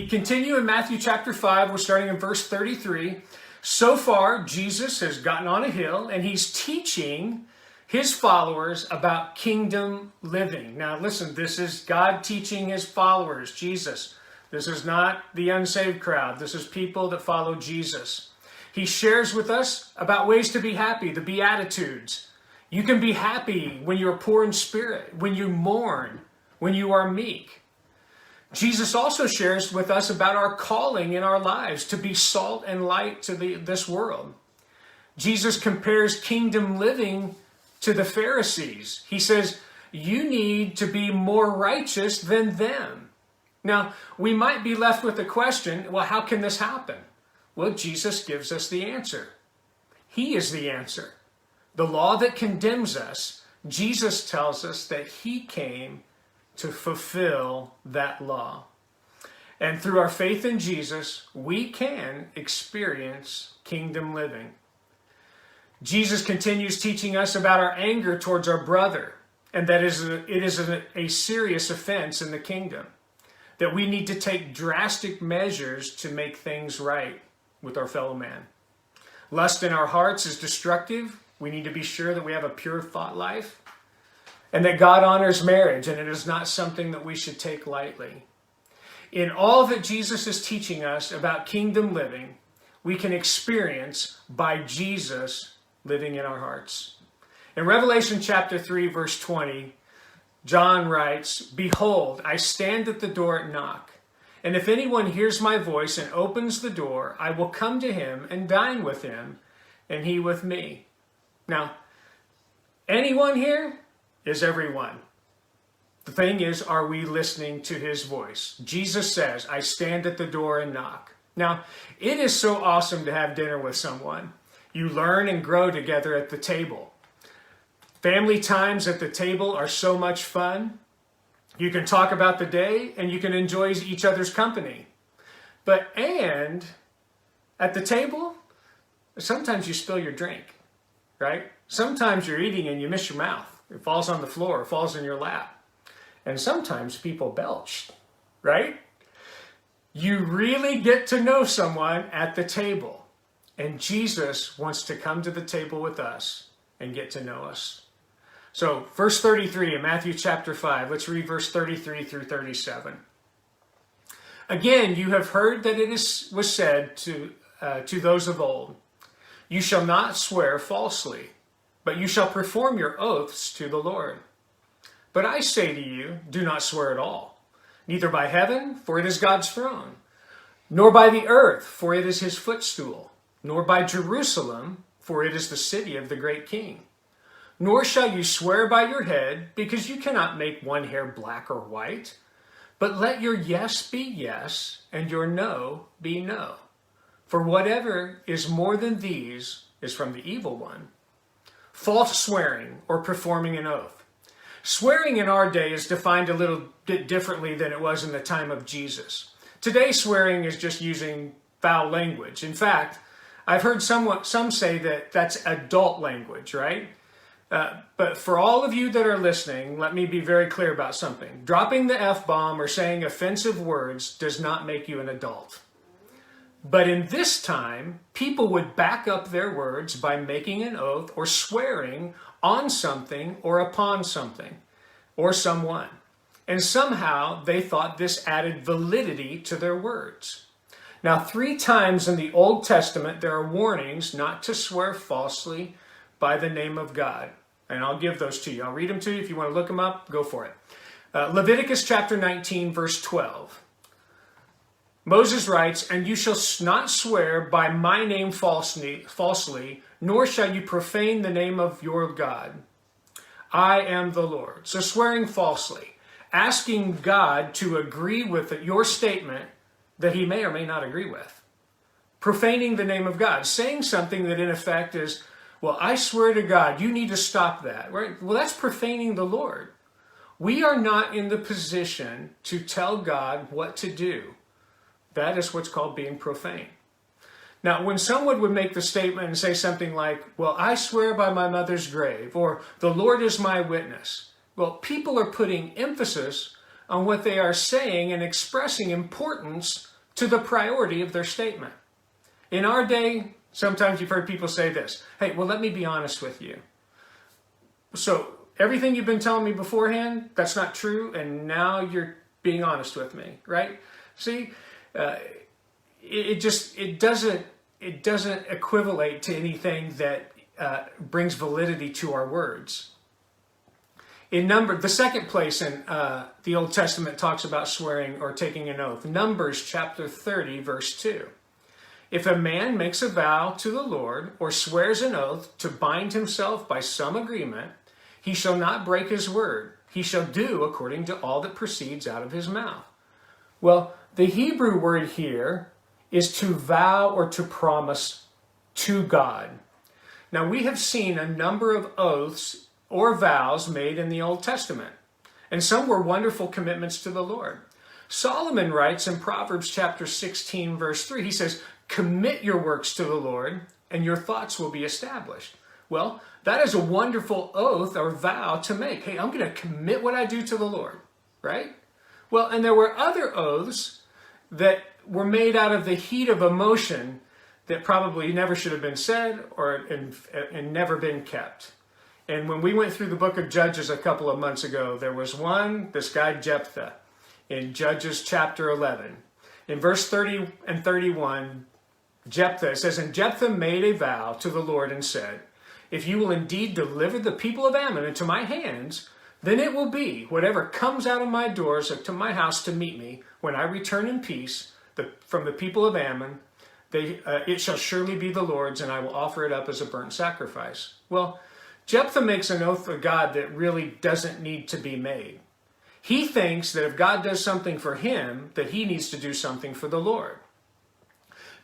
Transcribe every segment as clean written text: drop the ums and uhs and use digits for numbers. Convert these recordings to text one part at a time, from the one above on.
We continue in Matthew chapter 5. We're starting in verse 33. So far, Jesus has gotten on a hill and he's teaching his followers about kingdom living. Now listen, this is God teaching his followers, Jesus. This is not the unsaved crowd. This is people that follow Jesus. He shares with us about ways to be happy, the Beatitudes. You can be happy when you're poor in spirit, when you mourn, when you are meek. Jesus also shares with us about our calling in our lives to be salt and light to this world. Jesus compares kingdom living to the Pharisees. He says, you need to be more righteous than them. Now, we might be left with the question, well, how can this happen? Well, Jesus gives us the answer. He is the answer. The law that condemns us, Jesus tells us that he came to fulfill that law. And through our faith in Jesus, we can experience kingdom living. Jesus continues teaching us about our anger towards our brother, and that it is a serious offense in the kingdom, that we need to take drastic measures to make things right with our fellow man. Lust in our hearts is destructive. We need to be sure that we have a pure thought life, and that God honors marriage, and it is not something that we should take lightly. In all that Jesus is teaching us about kingdom living, we can experience by Jesus living in our hearts. In Revelation chapter 3, verse 20, John writes, "Behold, I stand at the door and knock. And if anyone hears my voice and opens the door, I will come to him and dine with him, and he with me." Now, anyone here is everyone. The thing is, are we listening to his voice? Jesus says, I stand at the door and knock. Now, it is so awesome to have dinner with someone. You learn and grow together at the table. Family times at the table are so much fun. You can talk about the day and you can enjoy each other's company. And at the table, sometimes you spill your drink, right? Sometimes you're eating and you miss your mouth. It falls on the floor, it falls in your lap. And sometimes people belch, right? You really get to know someone at the table. And Jesus wants to come to the table with us and get to know us. So verse 33 in Matthew chapter 5, let's read verse 33 through 37. Again, you have heard that was said to those of old, you shall not swear falsely, but you shall perform your oaths to the Lord. But I say to you, do not swear at all, neither by heaven, for it is God's throne, nor by the earth, for it is his footstool, nor by Jerusalem, for it is the city of the great king. Nor shall you swear by your head, because you cannot make one hair black or white. But let your yes be yes, and your no be no. For whatever is more than these is from the evil one. False swearing or performing an oath. Swearing in our day is defined a little bit differently than it was in the time of Jesus. Today, swearing is just using foul language. In fact, I've heard some say that that's adult language, right? But for all of you that are listening, let me be very clear about something. Dropping the F-bomb or saying offensive words does not make you an adult. But in this time, people would back up their words by making an oath or swearing on something or upon something or someone. And somehow they thought this added validity to their words. Now, 3 times in the Old Testament, there are warnings not to swear falsely by the name of God. And I'll give those to you. I'll read them to you. If you want to look them up, go for it. Leviticus chapter 19, verse 12. Moses writes, "And you shall not swear by my name falsely, nor shall you profane the name of your God. I am the Lord." So swearing falsely, asking God to agree with your statement that he may or may not agree with. Profaning the name of God, saying something that in effect is, well, I swear to God, you need to stop that, right? Well, that's profaning the Lord. We are not in the position to tell God what to do. That is what's called being profane. Now, when someone would make the statement and say something like, well, I swear by my mother's grave, or the Lord is my witness. Well, people are putting emphasis on what they are saying and expressing importance to the priority of their statement. In our day, sometimes you've heard people say this, hey, well, let me be honest with you. So everything you've been telling me beforehand, that's not true, and now you're being honest with me, right? See, it doesn't equivalate to anything that brings validity to our words. The second place in the Old Testament talks about swearing or taking an oath. Numbers chapter 30, verse 2. If a man makes a vow to the Lord or swears an oath to bind himself by some agreement, he shall not break his word. He shall do according to all that proceeds out of his mouth. Well, the Hebrew word here is to vow or to promise to God. Now, we have seen a number of oaths or vows made in the Old Testament, and some were wonderful commitments to the Lord. Solomon writes in Proverbs chapter 16, verse 3, he says, commit your works to the Lord, and your thoughts will be established. Well, that is a wonderful oath or vow to make. Hey, I'm going to commit what I do to the Lord, right? Well, and there were other oaths that were made out of the heat of emotion that probably never should have been said and never been kept. And when we went through the book of Judges a couple of months ago, there was this guy Jephthah, in Judges chapter 11. In verse 30 and 31, Jephthah, it says, and Jephthah made a vow to the Lord and said, if you will indeed deliver the people of Ammon into my hands, then it will be, whatever comes out of my doors to my house to meet me, when I return in peace from the people of Ammon, it shall surely be the Lord's, and I will offer it up as a burnt sacrifice. Well, Jephthah makes an oath of God that really doesn't need to be made. He thinks that if God does something for him, that he needs to do something for the Lord.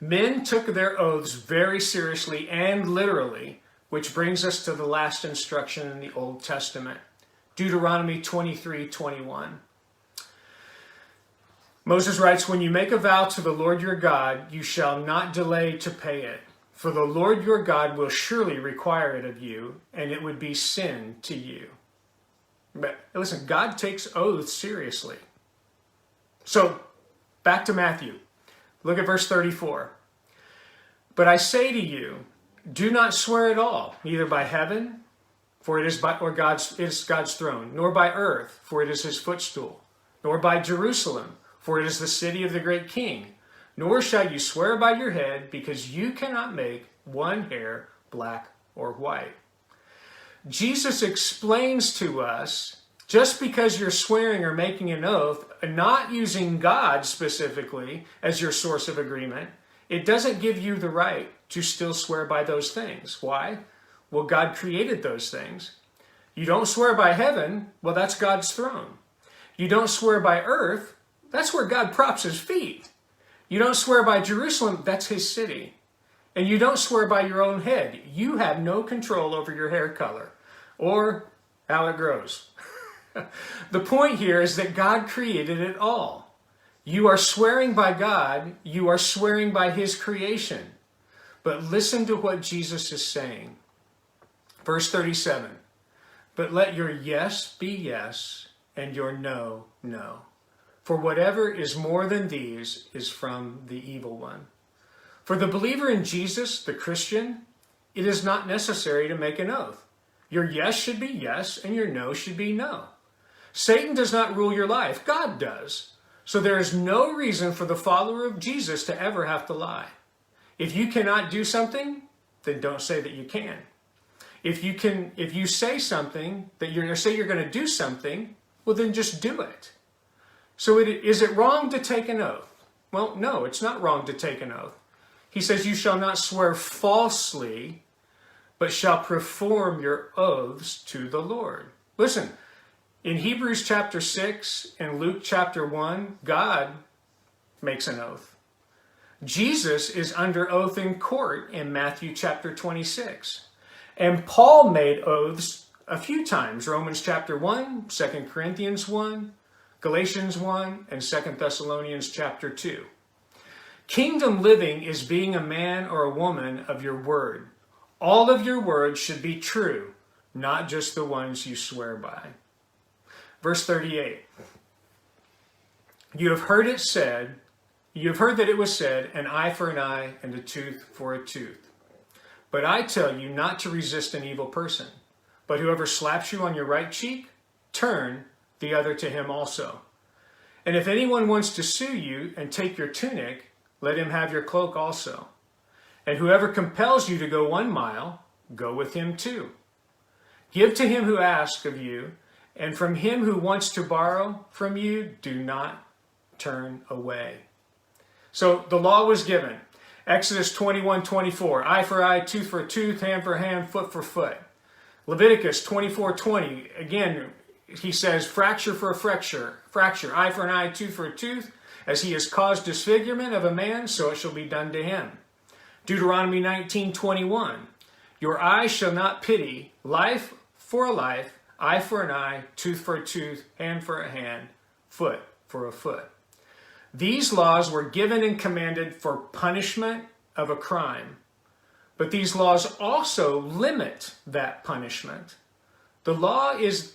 Men took their oaths very seriously and literally, which brings us to the last instruction in the Old Testament. Deuteronomy 23:21. Moses writes, when you make a vow to the Lord your God, you shall not delay to pay it. For the Lord your God will surely require it of you, and it would be sin to you. But listen, God takes oaths seriously. So, back to Matthew. Look at verse 34. But I say to you, do not swear at all, neither by heaven, for it is God's throne, nor by earth, for it is his footstool, nor by Jerusalem, for it is the city of the great king. Nor shall you swear by your head, because you cannot make one hair black or white. Jesus explains to us, just because you're swearing or making an oath, and not using God specifically as your source of agreement, it doesn't give you the right to still swear by those things. Why? Well, God created those things. You don't swear by heaven, well, that's God's throne. You don't swear by earth, that's where God props his feet. You don't swear by Jerusalem, that's his city. And you don't swear by your own head. You have no control over your hair color or how it grows. The point here is that God created it all. You are swearing by God, you are swearing by his creation. But listen to what Jesus is saying. Verse 37, but let your yes be yes, and your no, no. For whatever is more than these is from the evil one. For the believer in Jesus, the Christian, it is not necessary to make an oath. Your yes should be yes, and your no should be no. Satan does not rule your life. God does. So there is no reason for the follower of Jesus to ever have to lie. If you cannot do something, then don't say that you can. If you say something that you're going to do something, well, then just do it. So is it wrong to take an oath? Well, no, it's not wrong to take an oath. He says, you shall not swear falsely, but shall perform your oaths to the Lord. Listen, in Hebrews chapter 6 and Luke chapter 1, God makes an oath. Jesus is under oath in court in Matthew chapter 26. And Paul made oaths a few times. Romans chapter 1, 2 Corinthians 1, Galatians 1, and 2 Thessalonians chapter 2. Kingdom living is being a man or a woman of your word. All of your words should be true, not just the ones you swear by. Verse 38. You have heard it said, You have heard that it was said, an eye for an eye and a tooth for a tooth. But I tell you not to resist an evil person. But whoever slaps you on your right cheek, turn the other to him also. And if anyone wants to sue you and take your tunic, let him have your cloak also. And whoever compels you to go 1 mile, go with him 2. Give to him who asks of you, and from him who wants to borrow from you, do not turn away. So the law was given. Exodus 21:24, eye for eye, tooth for tooth, hand for hand, foot for foot. Leviticus 24:20, again, he says, fracture for a fracture, eye for an eye, tooth for a tooth. As he has caused disfigurement of a man, so it shall be done to him. Deuteronomy 19:21, your eye shall not pity, life for a life, eye for an eye, tooth for a tooth, hand for a hand, foot for a foot. These laws were given and commanded for punishment of a crime. But these laws also limit that punishment. The law is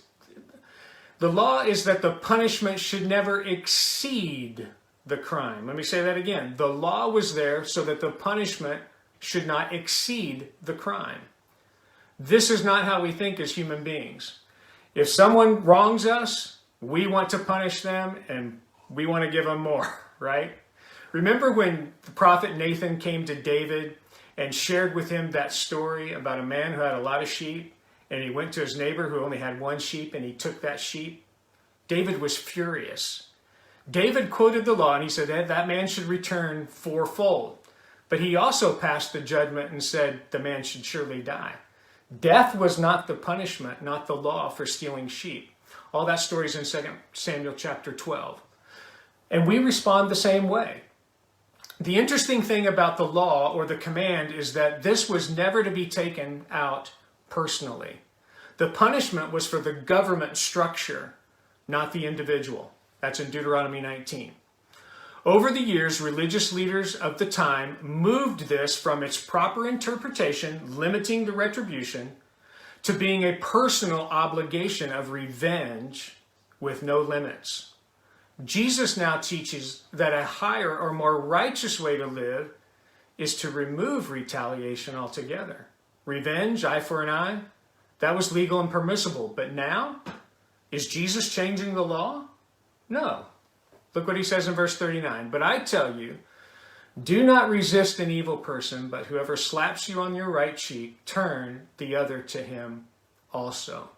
that the punishment should never exceed the crime. Let me say that again. The law was there so that the punishment should not exceed the crime. This is not how we think as human beings. If someone wrongs us, we want to punish them and we want to give them more, right? Remember when the prophet Nathan came to David and shared with him that story about a man who had a lot of sheep, and he went to his neighbor who only had 1 sheep, and he took that sheep? David was furious. David quoted the law, and he said that man should return 4-fold. But he also passed the judgment and said the man should surely die. Death was not the punishment, not the law for stealing sheep. All that story is in 2 Samuel chapter 12. And we respond the same way. The interesting thing about the law or the command is that this was never to be taken out personally. The punishment was for the government structure, not the individual. That's in Deuteronomy 19. Over the years, religious leaders of the time moved this from its proper interpretation, limiting the retribution, to being a personal obligation of revenge with no limits. Jesus now teaches that a higher or more righteous way to live is to remove retaliation altogether. Revenge, eye for an eye, that was legal and permissible. But now, is Jesus changing the law? No. Look what he says in verse 39. But I tell you, do not resist an evil person, but whoever slaps you on your right cheek, turn the other to him also.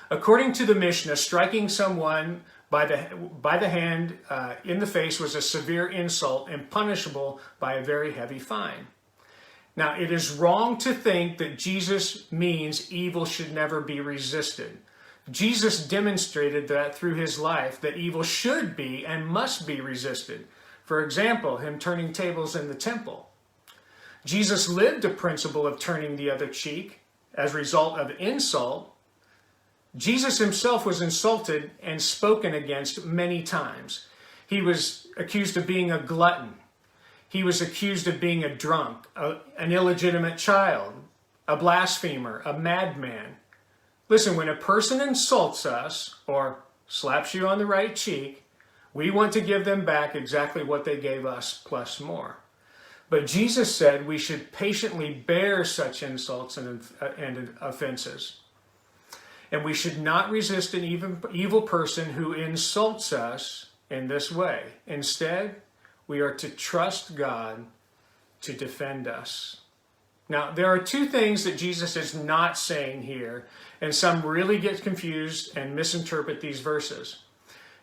According to the Mishnah, striking someone by the hand in the face was a severe insult and punishable by a very heavy fine. Now, it is wrong to think that Jesus means evil should never be resisted. Jesus demonstrated that through his life, that evil should be and must be resisted. For example, him turning tables in the temple. Jesus lived a principle of turning the other cheek as a result of insult. Jesus himself was insulted and spoken against many times. He was accused of being a glutton. He was accused of being a drunk, an illegitimate child, a blasphemer, a madman. Listen, when a person insults us or slaps you on the right cheek, we want to give them back exactly what they gave us plus more. But Jesus said we should patiently bear such insults and offenses. And we should not resist an evil person who insults us in this way. Instead, we are to trust God to defend us. Now, there are 2 things that Jesus is not saying here, and some really get confused and misinterpret these verses.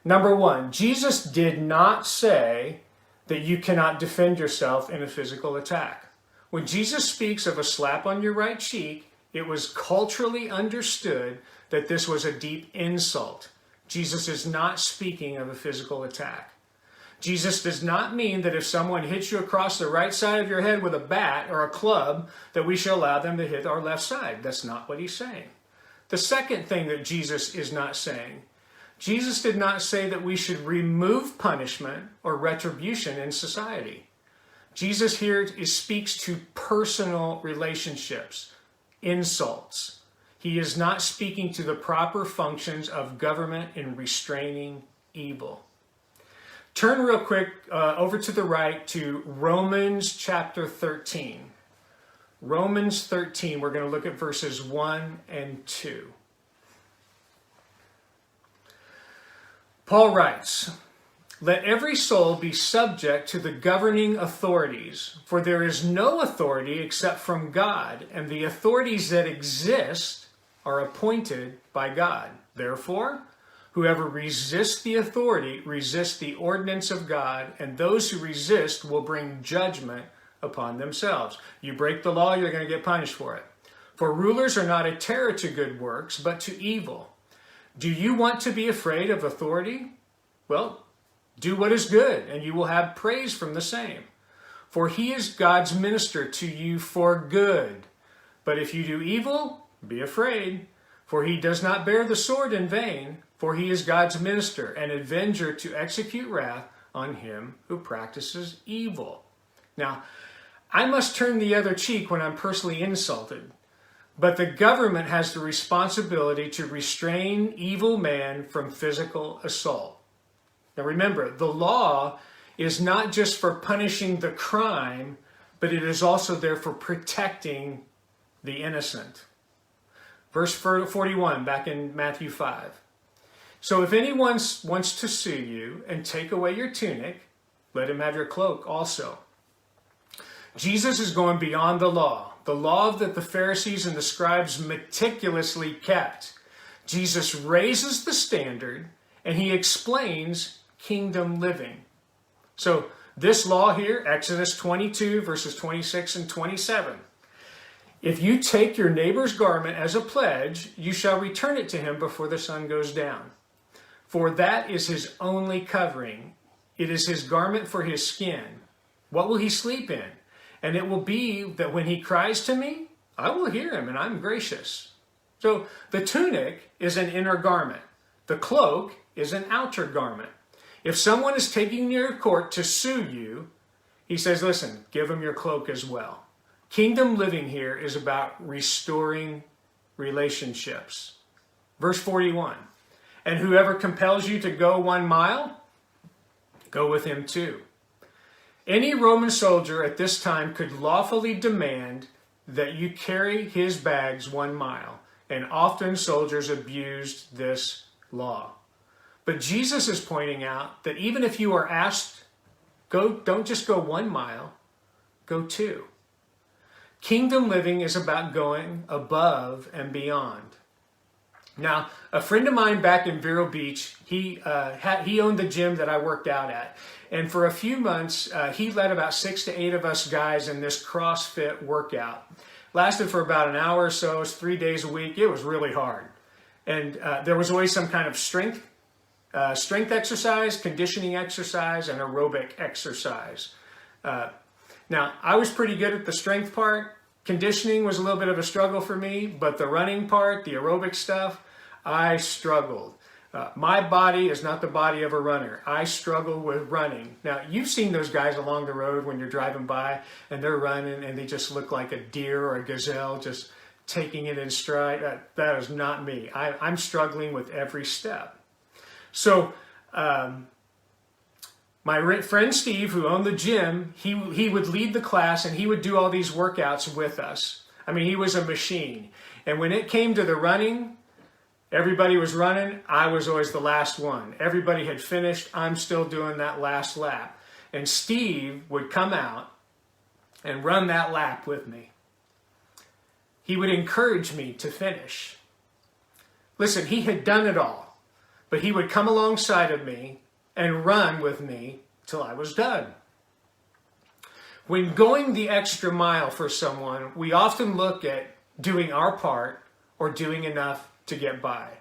Number 1, Jesus did not say that you cannot defend yourself in a physical attack. When Jesus speaks of a slap on your right cheek, it was culturally understood that this was a deep insult. Jesus is not speaking of a physical attack. Jesus does not mean that if someone hits you across the right side of your head with a bat or a club, that we shall allow them to hit our left side. That's not what he's saying. The second thing that Jesus is not saying, Jesus did not say that we should remove punishment or retribution in society. Jesus here speaks to personal relationships, insults. He is not speaking to the proper functions of government in restraining evil. Turn real quick over to the right to Romans chapter 13. Romans 13, we're going to look at verses 1 and 2. Paul writes, "Let every soul be subject to the governing authorities, for there is no authority except from God, and the authorities that exist are appointed by God. Therefore, whoever resists the authority resists the ordinance of God, and those who resist will bring judgment upon themselves." You break the law, you're going to get punished for it. "For rulers are not a terror to good works, but to evil. Do you want to be afraid of authority? Well, do what is good, and you will have praise from the same. For he is God's minister to you for good. But if you do evil, be afraid, for he does not bear the sword in vain, for he is God's minister, an avenger to execute wrath on him who practices evil." Now, I must turn the other cheek when I'm personally insulted, but the government has the responsibility to restrain evil man from physical assault. Now remember, the law is not just for punishing the crime, but it is also there for protecting the innocent. Verse 41, back in Matthew 5. "So if anyone wants to sue you and take away your tunic, let him have your cloak also." Jesus is going beyond the law that the Pharisees and the scribes meticulously kept. Jesus raises the standard and he explains kingdom living. So this law here, Exodus 22, verses 26 and 27. "If you take your neighbor's garment as a pledge, you shall return it to him before the sun goes down. For that is his only covering. It is his garment for his skin. What will he sleep in? And it will be that when he cries to me, I will hear him, and I'm gracious." So the tunic is an inner garment. The cloak is an outer garment. If someone is taking you to court to sue you, he says, listen, give him your cloak as well. Kingdom living here is about restoring relationships. Verse 41, "And whoever compels you to go 1 mile, go with him 2. Any Roman soldier at this time could lawfully demand that you carry his bags 1 mile, and often soldiers abused this law. But Jesus is pointing out that even if you are asked, don't just go 1 mile, go 2. Kingdom living is about going above and beyond. Now, a friend of mine back in Vero Beach, he owned the gym that I worked out at. And for a few months, he led about 6 to 8 of us guys in this CrossFit workout. Lasted for about an hour or so. It was 3 days a week. It was really hard. And there was always some kind of strength exercise, conditioning exercise, and aerobic exercise. Now, I was pretty good at the strength part. Conditioning was a little bit of a struggle for me, but the running part, the aerobic stuff, I struggled. My body is not the body of a runner. I struggle with running. Now, you've seen those guys along the road when you're driving by and they're running and they just look like a deer or a gazelle just taking it in stride. That is not me. I'm struggling with every step. So, my friend Steve, who owned the gym, he would lead the class and he would do all these workouts with us. I mean, he was a machine. And when it came to the running, everybody was running. I was always the last one. Everybody had finished. I'm still doing that last lap. And Steve would come out and run that lap with me. He would encourage me to finish. Listen, he had done it all, but he would come alongside of me and run with me till I was done. When going the extra mile for someone, we often look at doing our part or doing enough to get by,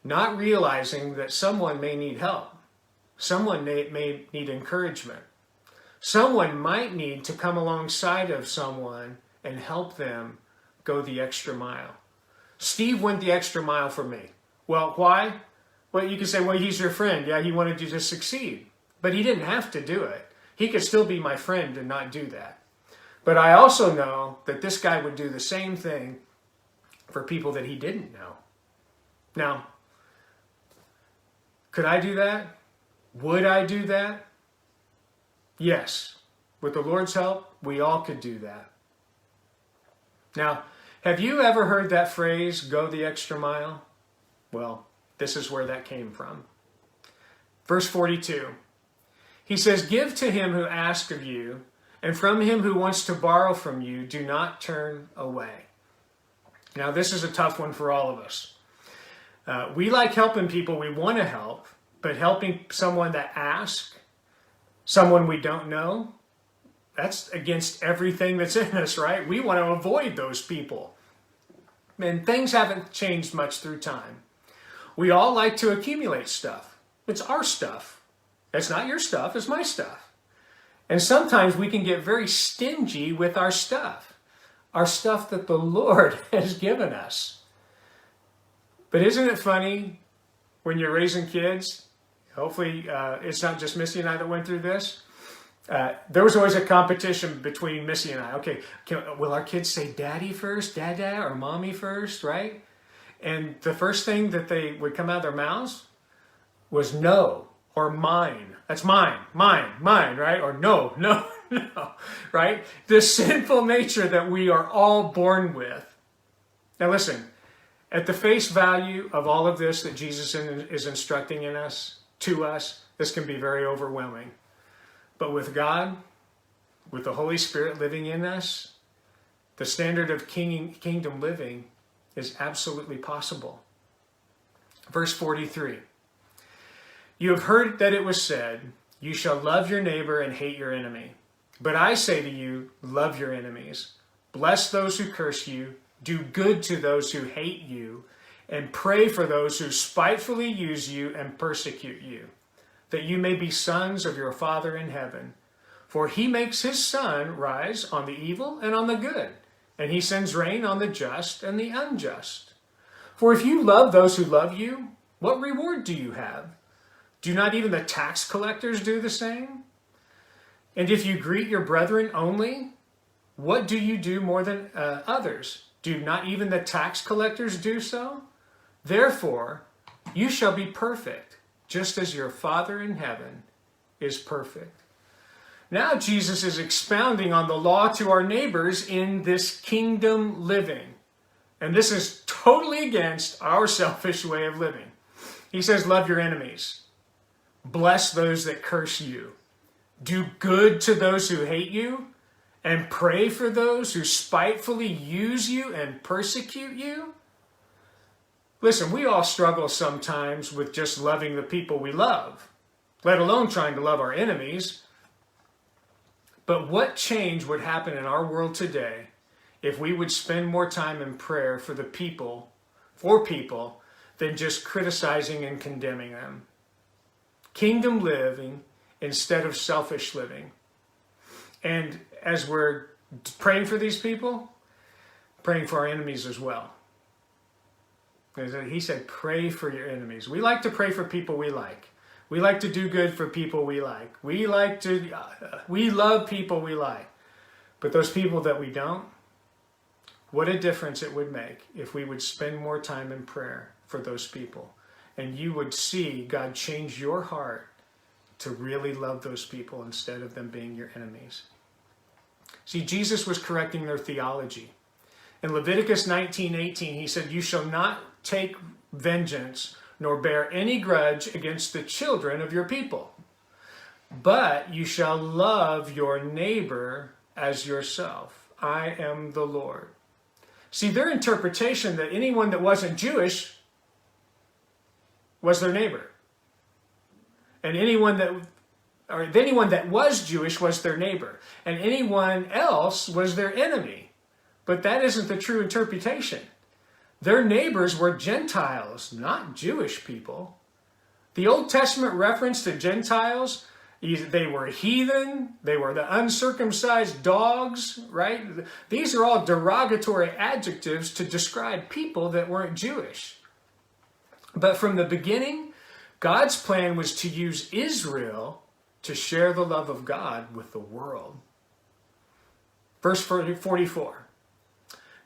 not realizing that someone may need help. Someone may need encouragement. Someone might need to come alongside of someone and help them go the extra mile. Steve went the extra mile for me. Well, why? Well, you could say, well, he's your friend. Yeah, he wanted you to succeed. But he didn't have to do it. He could still be my friend and not do that. But I also know that this guy would do the same thing for people that he didn't know. Now, could I do that? Would I do that? Yes. With the Lord's help, we all could do that. Now, have you ever heard that phrase, go the extra mile? Well, this is where that came from. Verse 42. He says, give to him who asks of you, and from him who wants to borrow from you, do not turn away. Now, this is a tough one for all of us. We like helping people we want to help, but helping someone that asks, someone we don't know, that's against everything that's in us, right? We want to avoid those people. And things haven't changed much through time. We all like to accumulate stuff. It's our stuff. It's not your stuff, it's my stuff. And sometimes we can get very stingy with our stuff that the Lord has given us. But isn't it funny when you're raising kids? Hopefully it's not just Missy and I that went through this. There was always a competition between Missy and I. Okay, will our kids say daddy first, dada, or mommy first, right? And the first thing that they would come out of their mouths was no, or mine. That's mine, right? Or no, right? The sinful nature that we are all born with. Now listen, at the face value of all of this that Jesus is instructing to us, this can be very overwhelming. But with God, with the Holy Spirit living in us, the standard of kingdom living is absolutely possible. Verse 43. You have heard that it was said, you shall love your neighbor and hate your enemy. But I say to you, love your enemies. Bless those who curse you. Do good to those who hate you. And pray for those who spitefully use you and persecute you, that you may be sons of your Father in heaven. For he makes his sun rise on the evil and on the good, and he sends rain on the just and the unjust. For if you love those who love you, what reward do you have? Do not even the tax collectors do the same? And if you greet your brethren only, what do you do more than others? Do not even the tax collectors do so? Therefore, you shall be perfect, just as your Father in heaven is perfect. Now Jesus is expounding on the law to our neighbors in this kingdom living. And this is totally against our selfish way of living. He says, love your enemies. Bless those that curse you. Do good to those who hate you. And pray for those who spitefully use you and persecute you. Listen, we all struggle sometimes with just loving the people we love, let alone trying to love our enemies. But what change would happen in our world today if we would spend more time in prayer for people, than just criticizing and condemning them? Kingdom living instead of selfish living. And as we're praying for these people, praying for our enemies as well. He said, pray for your enemies. We like to pray for people we like. We like to do good for people we like. We love people we like. But those people that we don't, what a difference it would make if we would spend more time in prayer for those people. And you would see God change your heart to really love those people instead of them being your enemies. See, Jesus was correcting their theology. In Leviticus 19:18, he said, you shall not take vengeance nor bear any grudge against the children of your people, but you shall love your neighbor as yourself. I am the Lord. See, their interpretation that anyone that wasn't Jewish was their neighbor. And anyone that was Jewish was their neighbor. And anyone else was their enemy. But that isn't the true interpretation. Their neighbors were Gentiles, not Jewish people. The Old Testament reference to Gentiles, they were heathen, they were the uncircumcised dogs, right? These are all derogatory adjectives to describe people that weren't Jewish. But from the beginning, God's plan was to use Israel to share the love of God with the world. Verse 44.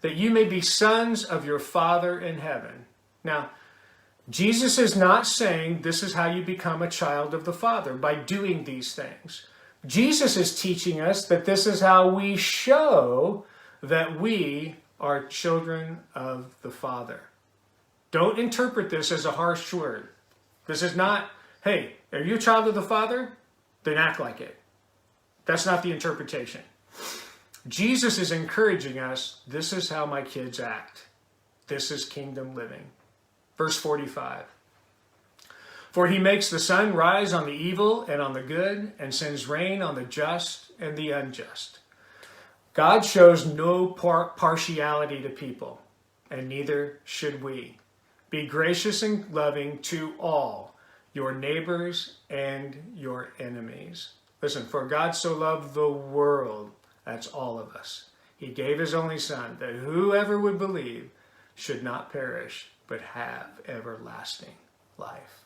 That you may be sons of your Father in heaven. Now, Jesus is not saying this is how you become a child of the Father, by doing these things. Jesus is teaching us that this is how we show that we are children of the Father. Don't interpret this as a harsh word. This is not, hey, are you a child of the Father? Then act like it. That's not the interpretation. Jesus is encouraging us, this is how my kids act. This is kingdom living. Verse 45. For he makes the sun rise on the evil and on the good, and sends rain on the just and the unjust. God shows no partiality to people, and neither should we. Be gracious and loving to all, your neighbors and your enemies. Listen, for God so loved the world, that's all of us. He gave his only Son, that whoever would believe should not perish, but have everlasting life.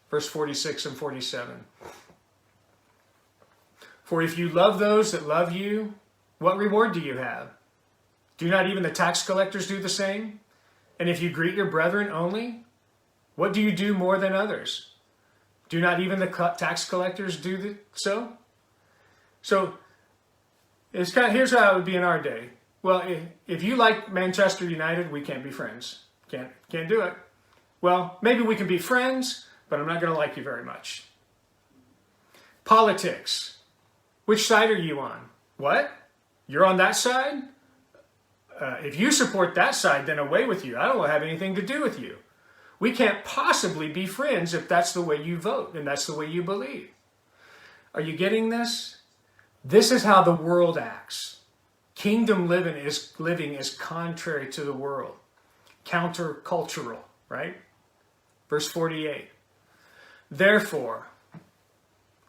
Verse 46 and 47. For if you love those that love you, what reward do you have? Do not even the tax collectors do the same? And if you greet your brethren only, what do you do more than others? Do not even the tax collectors do so? So, here's how it would be in our day. Well, if you like Manchester United, we can't be friends. Can't do it. Well, maybe we can be friends, but I'm not going to like you very much. Politics. Which side are you on? What? You're on that side? If you support that side, then away with you. I don't want to have anything to do with you. We can't possibly be friends if that's the way you vote and that's the way you believe. Are you getting this? This is how the world acts. Kingdom living is contrary to the world. Countercultural, right? Verse 48. Therefore,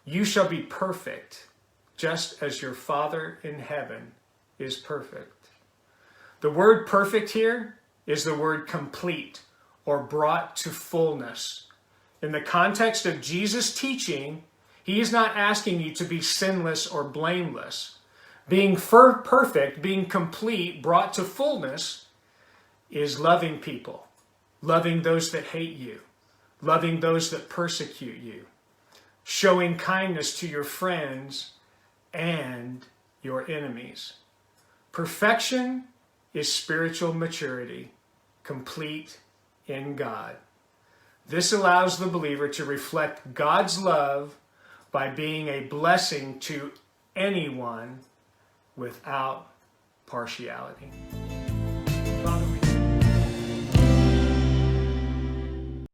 you shall be perfect, just as your Father in heaven is perfect. The word perfect here is the word complete, or brought to fullness. In the context of Jesus' teaching, he is not asking you to be sinless or blameless. Being perfect, being complete, brought to fullness, is loving people, loving those that hate you, loving those that persecute you, showing kindness to your friends and your enemies. Perfection is spiritual maturity, complete in God. This allows the believer to reflect God's love by being a blessing to anyone without partiality.